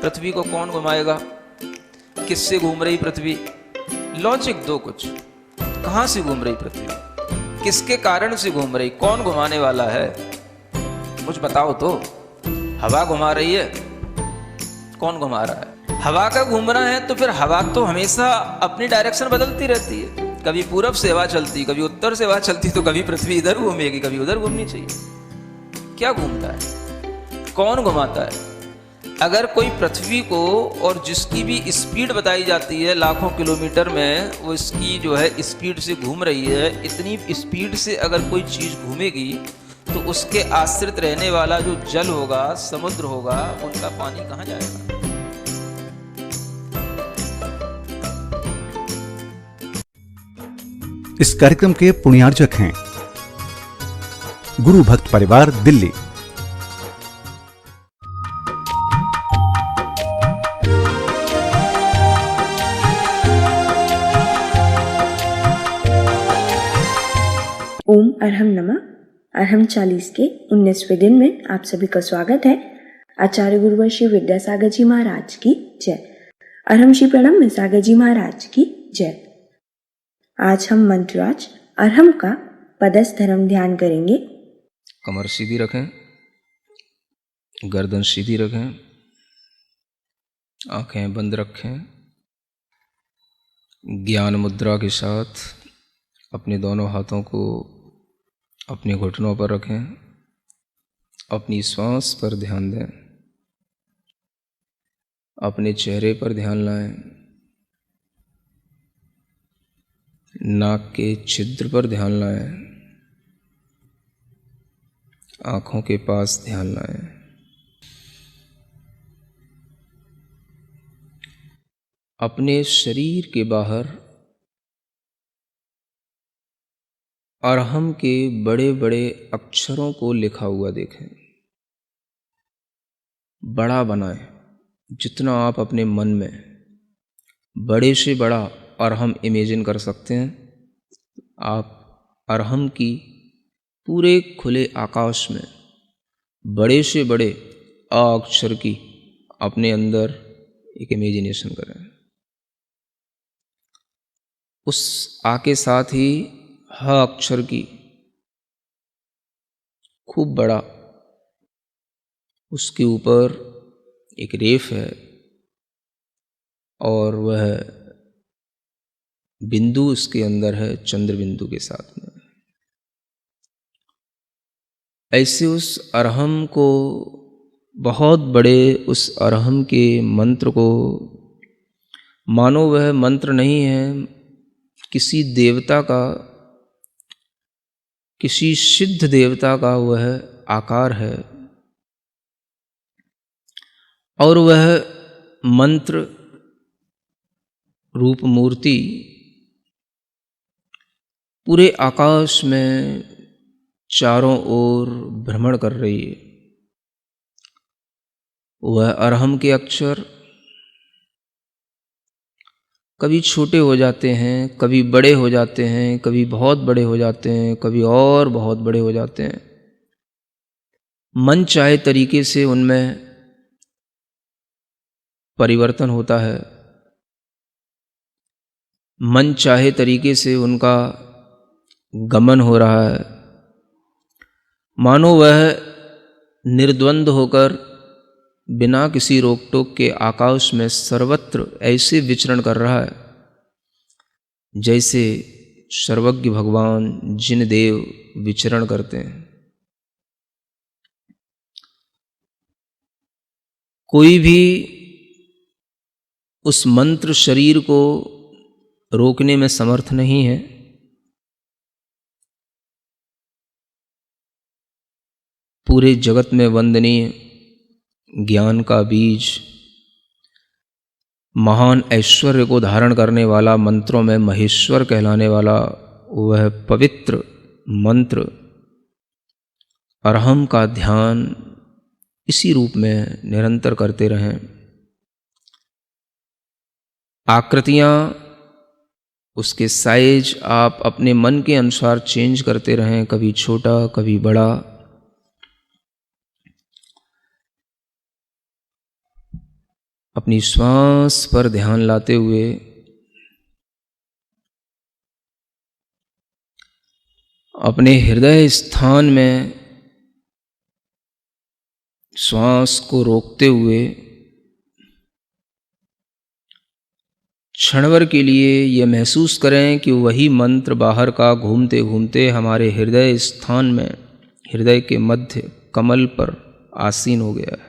पृथ्वी को कौन घुमाएगा, किससे घूम रही पृथ्वी, लॉजिक दो कुछ। कहां से घूम रही पृथ्वी, किसके कारण से घूम रही, कौन घुमाने वाला है, कुछ बताओ तो। हवा घुमा रही है, कौन घुमा रहा है? हवा का घूमना है तो फिर हवा तो हमेशा अपनी डायरेक्शन बदलती रहती है। कभी पूरब से हवा चलती, कभी उत्तर से हवा चलती, तो कभी पृथ्वी इधर घूमेगी, कभी उधर घूमनी चाहिए। क्या घूमता है, कौन घुमाता है? अगर कोई पृथ्वी को, और जिसकी भी स्पीड बताई जाती है लाखों किलोमीटर में, वो इसकी जो है स्पीड से घूम रही है, इतनी स्पीड से अगर कोई चीज़ घूमेगी तो उसके आश्रित रहने वाला जो जल होगा, समुद्र होगा, उनका पानी कहाँ जाएगा? इस कार्यक्रम के पुण्यार्जक हैं गुरु भक्त परिवार, दिल्ली। ओम अरहम नमः। अरहम 40 के 19वें दिन में आप सभी का स्वागत है। आचार्य गुरुवर श्री विद्यासागर जी महाराज की जय। अरहम श्री प्रणम में सागर जी महाराज की जय। आज हम मंत्रराज अरहम का पदस्थ धर्म ध्यान करेंगे। कमर सीधी रखें, गर्दन सीधी रखें, आंखें बंद रखें। ज्ञान मुद्रा के साथ अपने दोनों हाथों को अपने घुटनों पर रखें, अपनी श्वास पर ध्यान दें, अपने चेहरे पर ध्यान लाएं, नाक के छिद्र पर ध्यान लाएं, आँखों के पास ध्यान लाएं। अपने शरीर के बाहर अरहम के बड़े बड़े अक्षरों को लिखा हुआ देखें। बड़ा बनाएं, जितना आप अपने मन में बड़े से बड़ा अरहम इमेजिन कर सकते हैं। आप अरहम की पूरे खुले आकाश में बड़े से बड़े अ अक्षर की अपने अंदर एक इमेजिनेशन करें। उस आ के साथ ही ह अक्षर की खूब बड़ा, उसके ऊपर एक रेफ है और वह बिंदु उसके अंदर है, चंद्र बिंदु के साथ में। ऐसे उस अरहम को, बहुत बड़े उस अरहम के मंत्र को, मानो वह मंत्र नहीं है, किसी देवता का, किसी सिद्ध देवता का वह आकार है, और वह मंत्र रूप मूर्ति पूरे आकाश में चारों ओर भ्रमण कर रही है। वह अरहम के अक्षर कभी छोटे हो जाते हैं, कभी बड़े हो जाते हैं, कभी बहुत बड़े हो जाते हैं, कभी और बहुत बड़े हो जाते हैं। मन चाहे तरीके से उनमें परिवर्तन होता है, मन चाहे तरीके से उनका गमन हो रहा है, मानो वह निर्द्वंद होकर बिना किसी रोक टोक के आकाश में सर्वत्र ऐसे विचरण कर रहा है जैसे सर्वज्ञ भगवान जिन देव विचरण करते हैं। कोई भी उस मंत्र शरीर को रोकने में समर्थ नहीं है। पूरे जगत में वंदनीय ज्ञान का बीज, महान ऐश्वर्य को धारण करने वाला, मंत्रों में महेश्वर कहलाने वाला वह पवित्र मंत्र अरहम का ध्यान इसी रूप में निरंतर करते रहें। आकृतियाँ, उसके साइज आप अपने मन के अनुसार चेंज करते रहें, कभी छोटा कभी बड़ा। अपनी श्वास पर ध्यान लाते हुए अपने हृदय स्थान में श्वास को रोकते हुए क्षणभर के लिए यह महसूस करें कि वही मंत्र बाहर का घूमते घूमते हमारे हृदय स्थान में, हृदय के मध्य कमल पर आसीन हो गया है।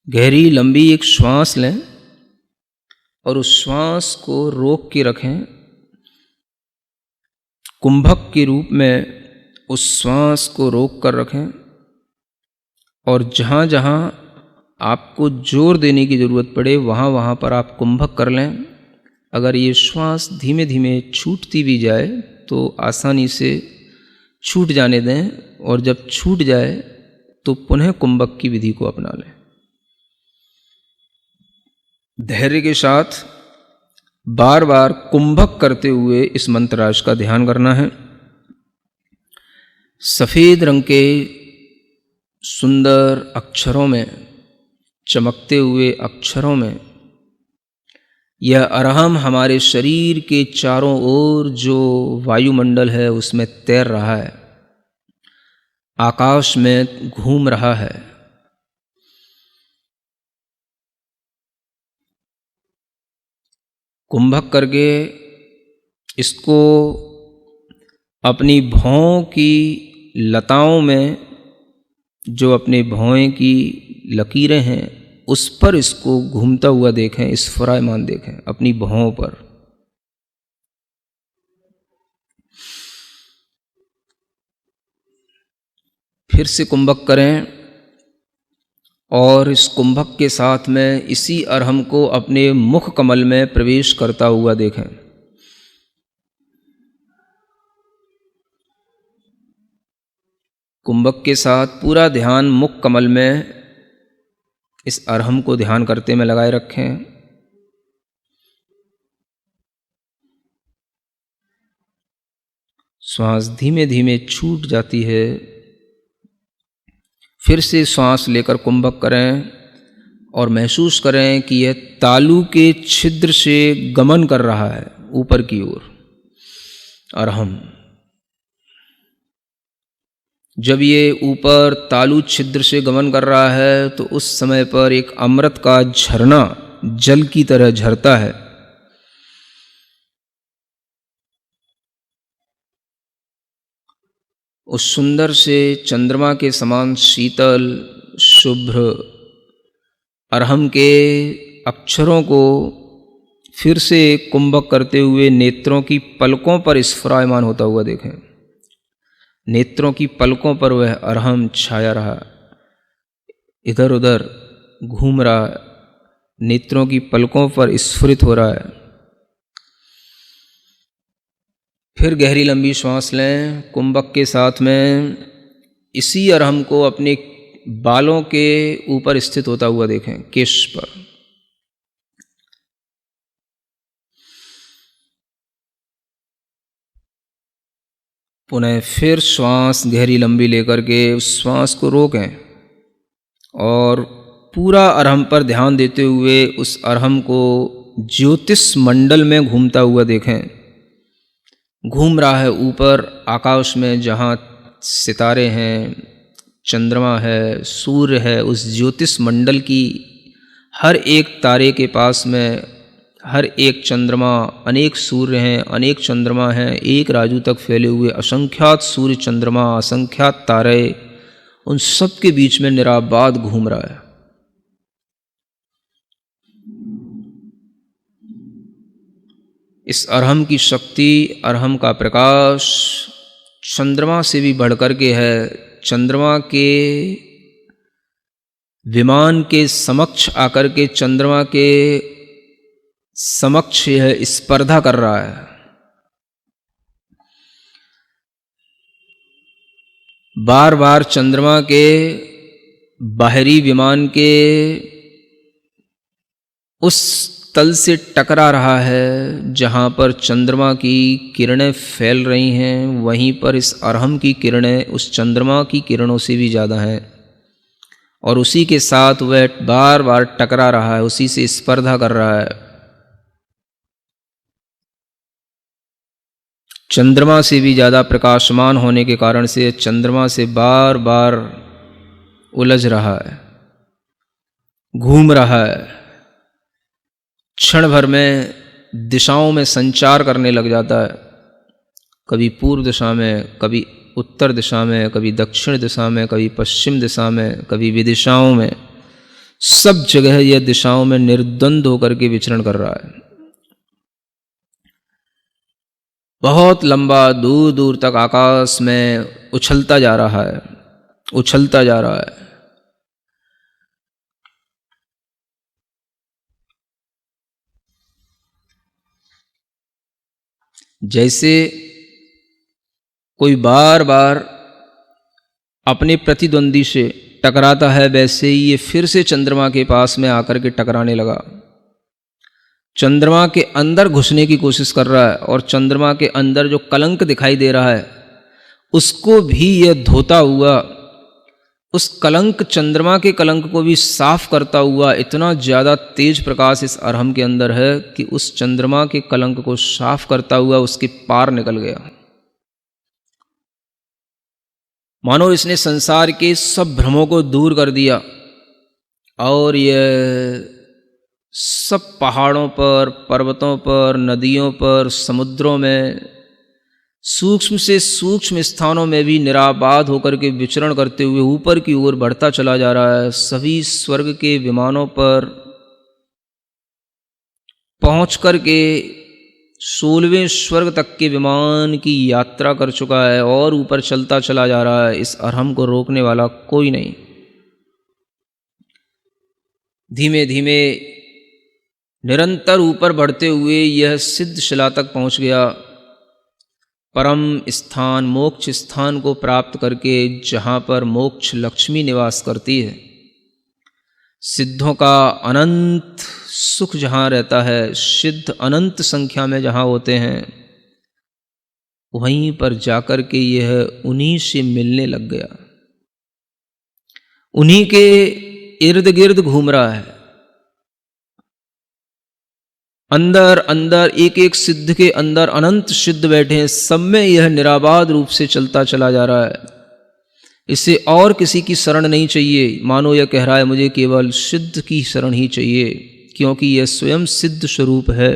गहरी लंबी एक श्वास लें और उस श्वास को रोक के रखें। कुंभक के रूप में उस श्वास को रोक कर रखें और जहाँ जहाँ आपको जोर देने की ज़रूरत पड़े वहाँ वहाँ पर आप कुंभक कर लें। अगर ये श्वास धीमे धीमे छूटती भी जाए तो आसानी से छूट जाने दें और जब छूट जाए तो पुनः कुंभक की विधि को अपना लें। धैर्य के साथ बार बार कुंभक करते हुए इस मंत्रराज का ध्यान करना है। सफ़ेद रंग के सुंदर अक्षरों में, चमकते हुए अक्षरों में यह अरहम हमारे शरीर के चारों ओर जो वायुमंडल है उसमें तैर रहा है, आकाश में घूम रहा है। कुंभक करके इसको अपनी भौं की लताओं में, जो अपने भौं की लकीरें हैं उस पर इसको घूमता हुआ देखें, स्फुरायमान देखें अपनी भौं पर। फिर से कुंभक करें और इस कुंभक के साथ में इसी अरहम को अपने मुख कमल में प्रवेश करता हुआ देखें। कुंभक के साथ पूरा ध्यान मुख कमल में इस अरहम को ध्यान करते में लगाए रखें। श्वास धीमे धीमे छूट जाती है। फिर से श्वास लेकर कुंभक करें और महसूस करें कि यह तालू के छिद्र से गमन कर रहा है ऊपर की ओर अरहम। जब ये ऊपर तालु छिद्र से गमन कर रहा है तो उस समय पर एक अमृत का झरना जल की तरह झरता है। उस सुंदर से चंद्रमा के समान शीतल शुभ्र अरहम के अक्षरों को फिर से कुंभक करते हुए नेत्रों की पलकों पर स्फुरायमान होता हुआ देखें। नेत्रों की पलकों पर वह अरहम छाया रहा, इधर उधर घूम रहा है, नेत्रों की पलकों पर स्फुरित हो रहा है। फिर गहरी लंबी श्वास लें। कुंभक के साथ में इसी अरहम को अपने बालों के ऊपर स्थित होता हुआ देखें, केश पर। पुनः फिर श्वास गहरी लंबी लेकर के उस श्वास को रोकें और पूरा अरहम पर ध्यान देते हुए उस अरहम को ज्योतिष मंडल में घूमता हुआ देखें। घूम रहा है ऊपर आकाश में, जहाँ सितारे हैं, चंद्रमा है, सूर्य है, उस ज्योतिष मंडल की हर एक तारे के पास में हर एक चंद्रमा, अनेक सूर्य हैं, अनेक चंद्रमा हैं, एक राजू तक फैले हुए असंख्यात सूर्य चंद्रमा, असंख्यात तारे, उन सब के बीच में निराबाद घूम रहा है। इस अरहम की शक्ति, अरहम का प्रकाश चंद्रमा से भी बढ़कर के है। चंद्रमा के विमान के समक्ष आकर के चंद्रमा के समक्ष यह स्पर्धा कर रहा है। बार बार चंद्रमा के बाहरी विमान के उस तल से टकरा रहा है। जहाँ पर चंद्रमा की किरणें फैल रही हैं वहीं पर इस अरहम की किरणें उस चंद्रमा की किरणों से भी ज़्यादा हैं और उसी के साथ वह बार बार टकरा रहा है, उसी से स्पर्धा कर रहा है। चंद्रमा से भी ज़्यादा प्रकाशमान होने के कारण से चंद्रमा से बार बार उलझ रहा है, घूम रहा है, क्षण भर में दिशाओं में संचार करने लग जाता है। कभी पूर्व दिशा में, कभी उत्तर दिशा में, कभी दक्षिण दिशा में, कभी पश्चिम दिशा में, कभी विदिशाओं में, सब जगह यह दिशाओं में निर्द्वंद होकर के विचरण कर रहा है। बहुत लंबा दूर दूर तक आकाश में उछलता जा रहा है, उछलता जा रहा है। जैसे कोई बार बार अपने प्रतिद्वंदी से टकराता है, वैसे ही ये फिर से चंद्रमा के पास में आकर के टकराने लगा। चंद्रमा के अंदर घुसने की कोशिश कर रहा है और चंद्रमा के अंदर जो कलंक दिखाई दे रहा है उसको भी यह धोता हुआ, उस कलंक, चंद्रमा के कलंक को भी साफ करता हुआ इतना ज़्यादा तेज प्रकाश इस अरहम के अंदर है कि उस चंद्रमा के कलंक को साफ करता हुआ उसके पार निकल गया। मानो इसने संसार के सब भ्रमों को दूर कर दिया और यह सब पहाड़ों पर, पर्वतों पर, नदियों पर, समुद्रों में, सूक्ष्म से सूक्ष्म स्थानों में भी निराबाद होकर के विचरण करते हुए ऊपर की ओर बढ़ता चला जा रहा है। सभी स्वर्ग के विमानों पर पहुंच कर के 16वें स्वर्ग तक के विमान की यात्रा कर चुका है और ऊपर चलता चला जा रहा है। इस अरहम को रोकने वाला कोई नहीं। धीमे धीमे निरंतर ऊपर बढ़ते हुए यह सिद्ध शिला तक पहुंच गया, परम स्थान, मोक्ष स्थान को प्राप्त करके, जहाँ पर मोक्ष लक्ष्मी निवास करती है। सिद्धों का अनंत सुख जहाँ रहता है, सिद्ध अनंत संख्या में जहाँ होते हैं, वहीं पर जाकर के यह उन्हीं से मिलने लग गया, उन्हीं के इर्द गिर्द घूम रहा है। अंदर अंदर एक एक सिद्ध के अंदर अनंत सिद्ध बैठे हैं, सब में यह निराबाद रूप से चलता चला जा रहा है। इसे और किसी की शरण नहीं चाहिए। मानो यह कह रहा है मुझे केवल सिद्ध की शरण ही चाहिए, क्योंकि यह स्वयं सिद्ध स्वरूप है,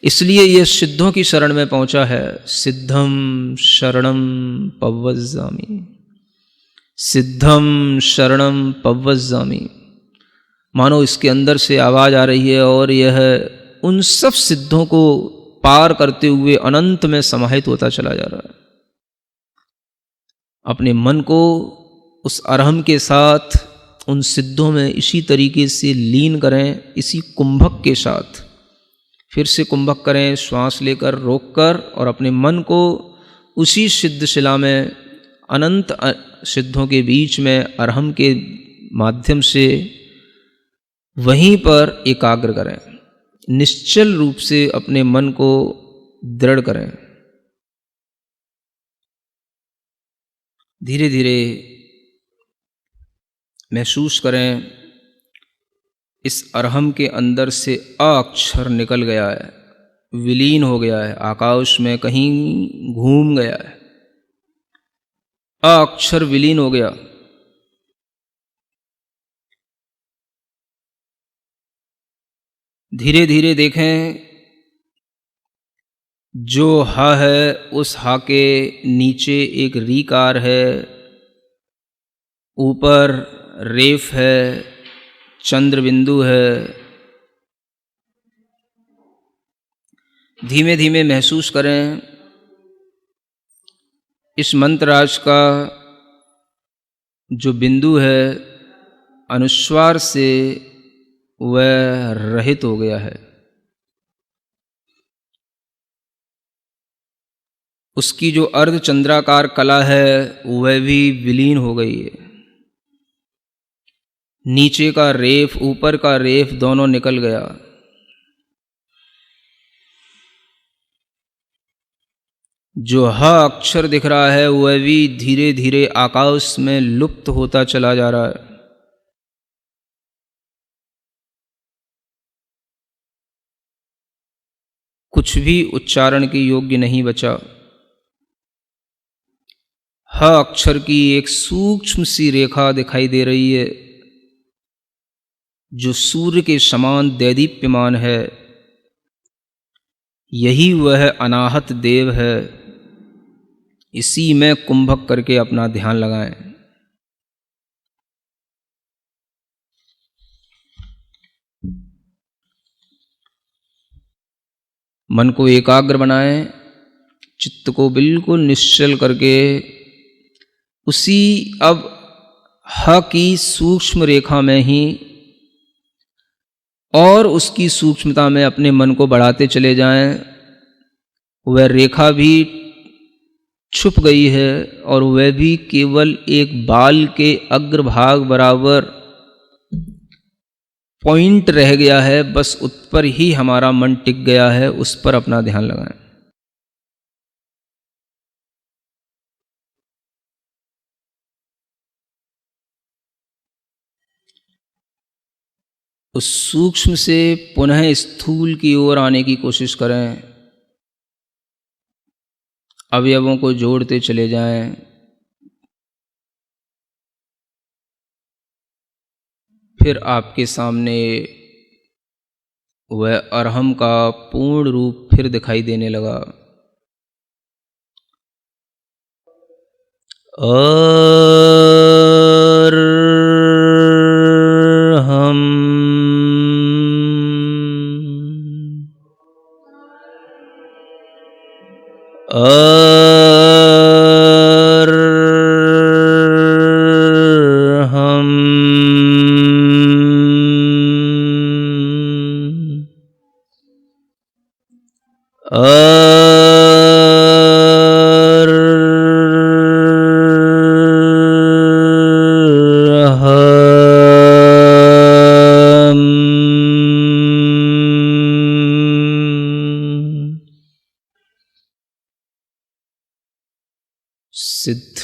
इसलिए यह सिद्धों की शरण में पहुंचा है। सिद्धम शरणम पव्वज्जामि, सिद्धम शरणम पव्वज्जामि। मानो इसके अंदर से आवाज आ रही है और यह उन सब सिद्धों को पार करते हुए अनंत में समाहित होता चला जा रहा है। अपने मन को उस अरहम के साथ उन सिद्धों में इसी तरीके से लीन करें, इसी कुंभक के साथ फिर से कुंभक करें, श्वास लेकर, रोककर, और अपने मन को उसी सिद्ध शिला में, अनंत सिद्धों के बीच में, अरहम के माध्यम से वहीं पर एकाग्र करें। निश्चल रूप से अपने मन को दृढ़ करें। धीरे धीरे महसूस करें इस अरहम के अंदर से अ अक्षर निकल गया है, विलीन हो गया है, आकाश में कहीं घूम गया है। अ अक्षर विलीन हो गया। धीरे धीरे देखें, जो हा है उस हा के नीचे एक रीकार है, ऊपर रेफ है, चंद्र बिंदु है। धीमे धीमे महसूस करें इस मंत्रराज का जो बिंदु है अनुस्वार से वह रहित हो गया है। उसकी जो अर्धचंद्राकार कला है वह भी विलीन हो गई है। नीचे का रेफ, ऊपर का रेफ दोनों निकल गया। जो ह अक्षर दिख रहा है वह भी धीरे धीरे आकाश में लुप्त होता चला जा रहा है। कुछ भी उच्चारण के योग्य नहीं बचा। ह अक्षर की एक सूक्ष्म सी रेखा दिखाई दे रही है जो सूर्य के समान दैदीप्यमान है। यही वह अनाहत देव है। इसी में कुंभक करके अपना ध्यान लगाएं। मन को एकाग्र बनाएं, चित्त को बिल्कुल निश्चल करके उसी अब ह की सूक्ष्म रेखा में ही और उसकी सूक्ष्मता में अपने मन को बढ़ाते चले जाएं। वह रेखा भी छुप गई है और वह भी केवल एक बाल के अग्रभाग बराबर पॉइंट रह गया है। बस उस पर ही हमारा मन टिक गया है। उस पर अपना ध्यान लगाएं। उस सूक्ष्म से पुनः स्थूल की ओर आने की कोशिश करें। अवयवों को जोड़ते चले जाएं। फिर आपके सामने वह अरहम का पूर्ण रूप फिर दिखाई देने लगा। सिद्ध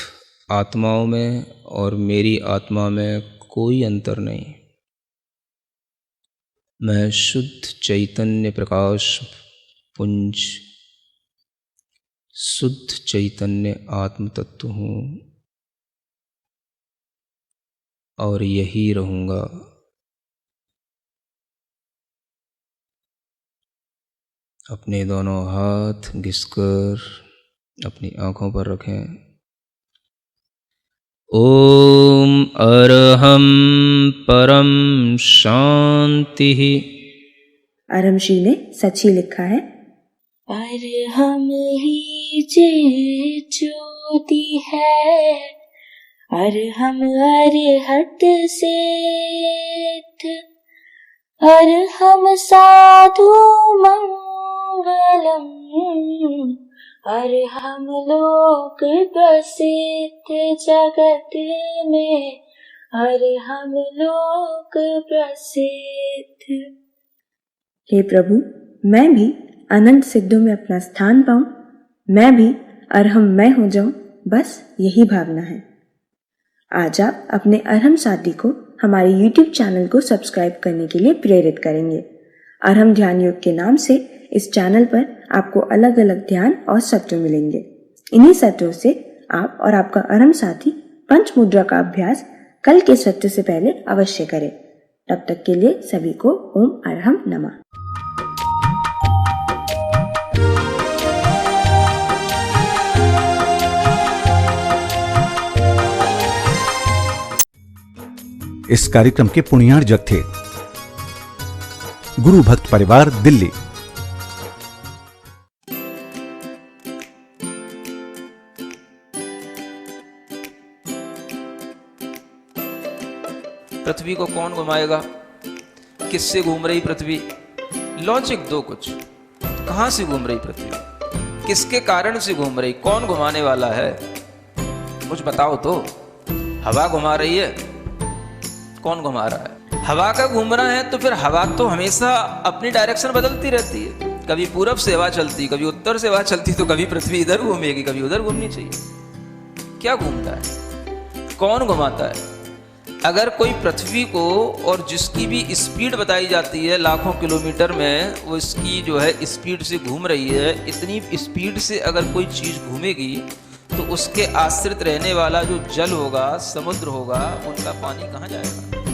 आत्माओं में और मेरी आत्मा में कोई अंतर नहीं। मैं शुद्ध चैतन्य प्रकाश पुंज, शुद्ध चैतन्य आत्म तत्व हूँ और यही रहूँगा। अपने दोनों हाथ घिसकर अपनी आँखों पर रखें। ओम अरहम परम शांति। अरहमशी ने सच ही लिखा है। अरहम ही जे ज्योति है, अरहम अरहत सिद्ध, अरहम साधु मंगलम, अरहम लोक प्रसिद्ध जगत में, अरहम लोक प्रसिद्ध। हे प्रभु, मैं भी अनंत सिद्धों में अपना स्थान पाऊं, मैं भी अरहम मैं हो जाऊं, बस यही भावना है। आज आप अपने अरहम साथी को हमारे YouTube चैनल को सब्सक्राइब करने के लिए प्रेरित करेंगे। अरहम ध्यान योग के नाम से इस चैनल पर आपको अलग अलग ध्यान और सत्र मिलेंगे। इन्हीं सत्रों से आप और आपका अरहम साथी पंच मुद्रा का अभ्यास कल के सत्र से पहले अवश्य करें। तब तक के लिए सभी को ओम अरहम नमः। इस कार्यक्रम के पुण्यार्जक थे गुरु भक्त परिवार दिल्ली। पृथ्वी को कौन घुमाएगा? किससे घूम रही पृथ्वी? लॉजिक दो कुछ। कहां से घूम रही पृथ्वी? किसके कारण से घूम रही? कौन घुमाने वाला है? कुछ बताओ तो। हवा घुमा रही है? कौन घुमा रहा है? हवा का घूमना है तो फिर हवा तो हमेशा अपनी डायरेक्शन बदलती रहती है। कभी पूरब से हवा चलती, कभी उत्तर से हवा चलती, तो कभी पृथ्वी इधर घूमेगी, कभी उधर घूमनी चाहिए। क्या घूमता है, कौन घुमाता है? अगर कोई पृथ्वी को, और जिसकी भी स्पीड बताई जाती है लाखों किलोमीटर में, वो इसकी जो है स्पीड से घूम रही है, इतनी स्पीड से अगर कोई चीज़ घूमेगी तो उसके आश्रित रहने वाला जो जल होगा, समुद्र होगा, उनका पानी कहाँ जाएगा?